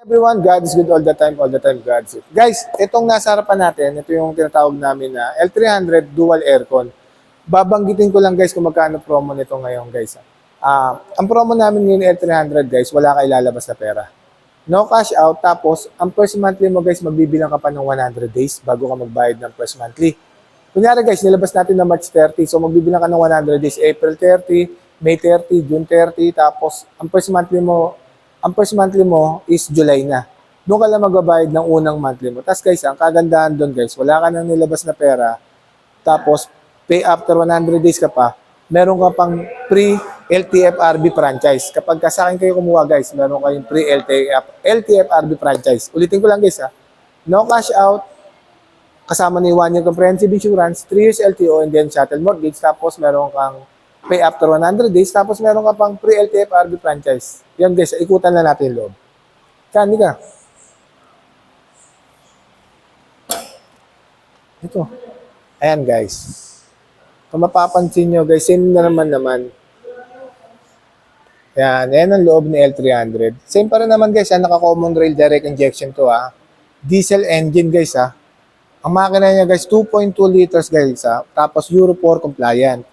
Everyone, God is good all the time God is good. Guys, itong nasa harapan natin, ito yung tinatawag namin na L300 Dual Aircon. Babanggitin ko lang guys kung magkano promo nito ngayon guys. Ang promo namin ngayon L300 guys, wala kayo lalabas na pera. No cash out, tapos ang first monthly mo guys, magbibilang ka pa ng 100 days bago ka magbayad ng first monthly. Kunyari guys, nilabas natin na March 30, so magbibilang ka ng 100 days, April 30, May 30, June 30, tapos ang first monthly mo is July na. Doon ka lang magbabayad ng unang monthly mo. Tapos guys, ang kagandahan doon guys, wala ka nang nilabas na pera, tapos pay after 100 days ka pa, meron ka pang free LTFRB franchise. Kapag sa akin kayo kumuha guys, meron kayong free LTFRB franchise. Ulitin ko lang guys no cash out, kasama ni 1 year comprehensive insurance, 3 years LTO, and then shuttle mortgage, tapos meron kang pay after 100 days, tapos meron ka pang free LTFRB franchise. Yan guys, ikutan na natin yung loob. Kani ka? Ito. Ayan guys. Kung mapapansin nyo guys, same na naman. Yan ang loob ni L300. Same pa rin naman guys, naka-common rail direct injection to Diesel engine guys Ang makina niya guys, 2.2 liters guys Tapos Euro 4 compliant.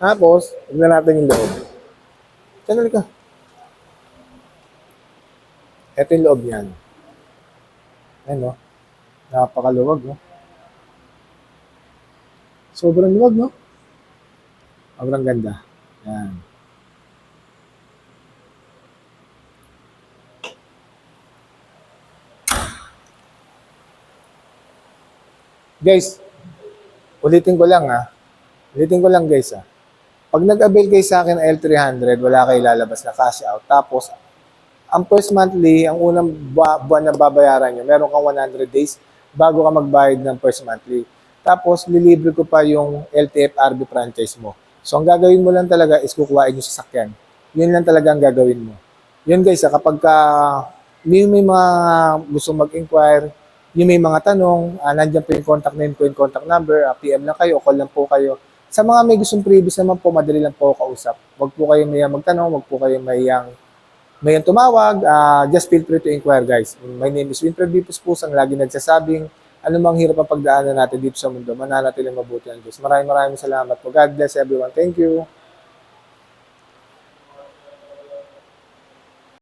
Tapos, tignan natin yung loob. Channel ka. Ito yung loob niyan. Ayan napakaluwag Sobrang luwag Sobrang ganda. Yan. Guys, ulitin ko lang guys Pag nag-avail kayo sa akin ng L300, wala kayo lalabas na cash out. Tapos, ang first monthly, ang unang buwan na babayaran nyo, meron kang 100 days bago ka magbayad ng first monthly. Tapos, lilibre ko pa yung LTFRB franchise mo. So, ang gagawin mo lang talaga is kukuhain yung sasakyan. Yun lang talaga ang gagawin mo. Yun guys, kapag may mga gusto mag-inquire, yung may mga tanong, nandiyan po yung contact name ko, yung contact number, PM lang kayo, call lang po kayo. Sa mga may gustong previous naman po, madali lang po kausap. Huwag po kayong mayang magtanong, huwag po kayong mayang tumawag. Just feel free to inquire guys. My name is Winfred Vipos Pusang, lagi nagsasabing, anumang hirap ang pagdaanan natin dito sa mundo, mananatiling mabuti ang Diyos. Maraming salamat po. God bless everyone. Thank you.